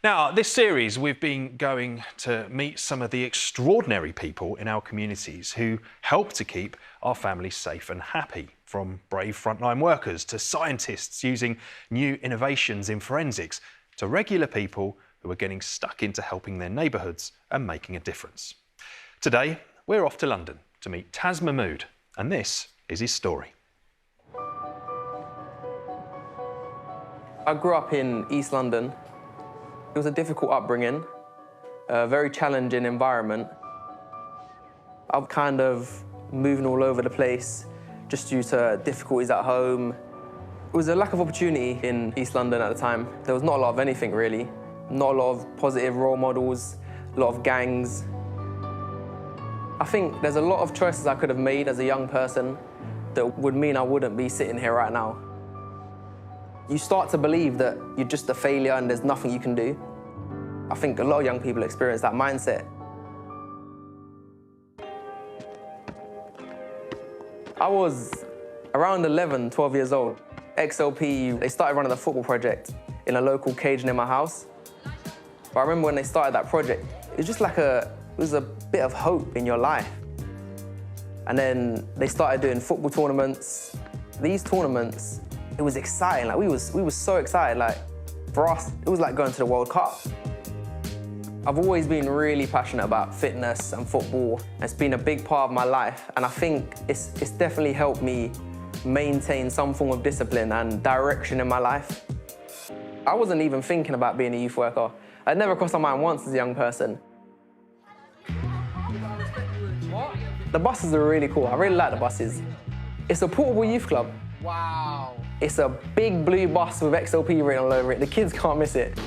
Now, this series, we've been going to meet some of the extraordinary people in our communities who help to keep our families safe and happy, from brave frontline workers to scientists using new innovations in forensics, to regular people who are getting stuck into helping their neighbourhoods and making a difference. Today, we're off to London to meet Tasma Mood, and this is his story. I grew up in East London. It was a difficult upbringing, a very challenging environment. I'm kind of moving all over the place just due to difficulties at home. It was a lack of opportunity in East London at the time. There was not a lot of anything, really. Not a lot of positive role models, a lot of gangs. I think there's a lot of choices I could have made as a young person that would mean I wouldn't be sitting here right now. You start to believe that you're just a failure and there's nothing you can do. I think a lot of young people experience that mindset. I was around 11, 12 years old. XLP, they started running a football project in a local cage near my house. But I remember when they started that project, it was just like it was a bit of hope in your life. And then they started doing football tournaments. These tournaments, it was exciting. Like we were so excited. Like for us, it was like going to the World Cup. I've always been really passionate about fitness and football. It's been a big part of my life, and I think it's definitely helped me maintain some form of discipline and direction in my life. I wasn't even thinking about being a youth worker. I'd never crossed my mind once as a young person. The buses are really cool. I really like the buses. It's a portable youth club. Wow. It's a big blue bus with XLP written all over it. The kids can't miss it.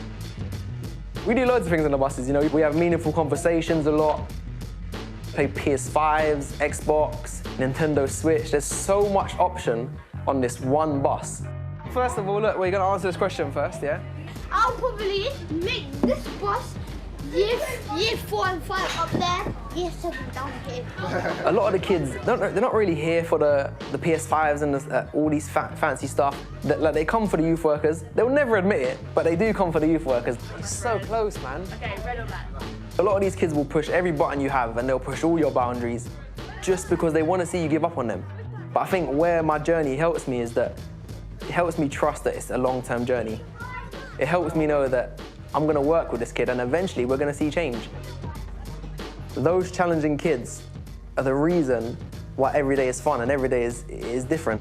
We do loads of things on the buses, you know. We have meaningful conversations a lot. Play PS5s, Xbox, Nintendo Switch. There's so much option on this one bus. First of all, look, we're gonna answer this question first, yeah? I'll probably make this bus year 4 and 5 up there, year 7 down here. A lot of the kids, they're not really here for the PS5s and all these fancy stuff. They come for the youth workers. They'll never admit it, but they do come for the youth workers. It's so close, man. Okay, red or black? A lot of these kids will push every button you have and they'll push all your boundaries just because they want to see you give up on them. But I think where my journey helps me is that it helps me trust that it's a long-term journey. It helps me know that I'm going to work with this kid and eventually we're going to see change. Those challenging kids are the reason why every day is fun and every day is different.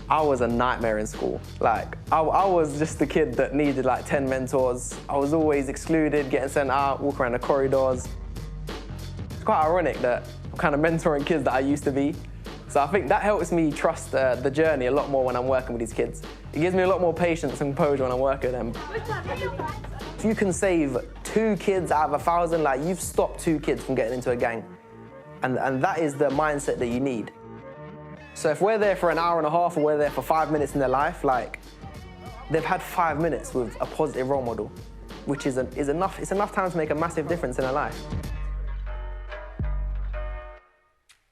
I was a nightmare in school. Like, I was just the kid that needed like 10 mentors. I was always excluded, getting sent out, walking around the corridors. It's quite ironic that I'm kind of mentoring kids that I used to be. So I think that helps me trust the journey a lot more when I'm working with these kids. It gives me a lot more patience and composure when I'm working with them. If you can save 2 kids out of 1,000, like you've stopped 2 kids from getting into a gang. And that is the mindset that you need. So if we're there for an hour and a half or we're there for 5 minutes in their life, like they've had 5 minutes with a positive role model, which is enough. It's enough time to make a massive difference in their life.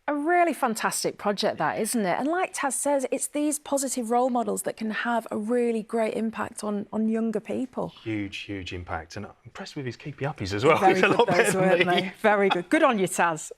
A really fantastic project, that, isn't it? And like Taz says, it's these positive role models that can have a really great impact on younger people. Huge, huge impact. And I'm impressed with his keepy uppies as well. Very He's a good lot those, better than weren't me. they? Very good. Good on you, Taz.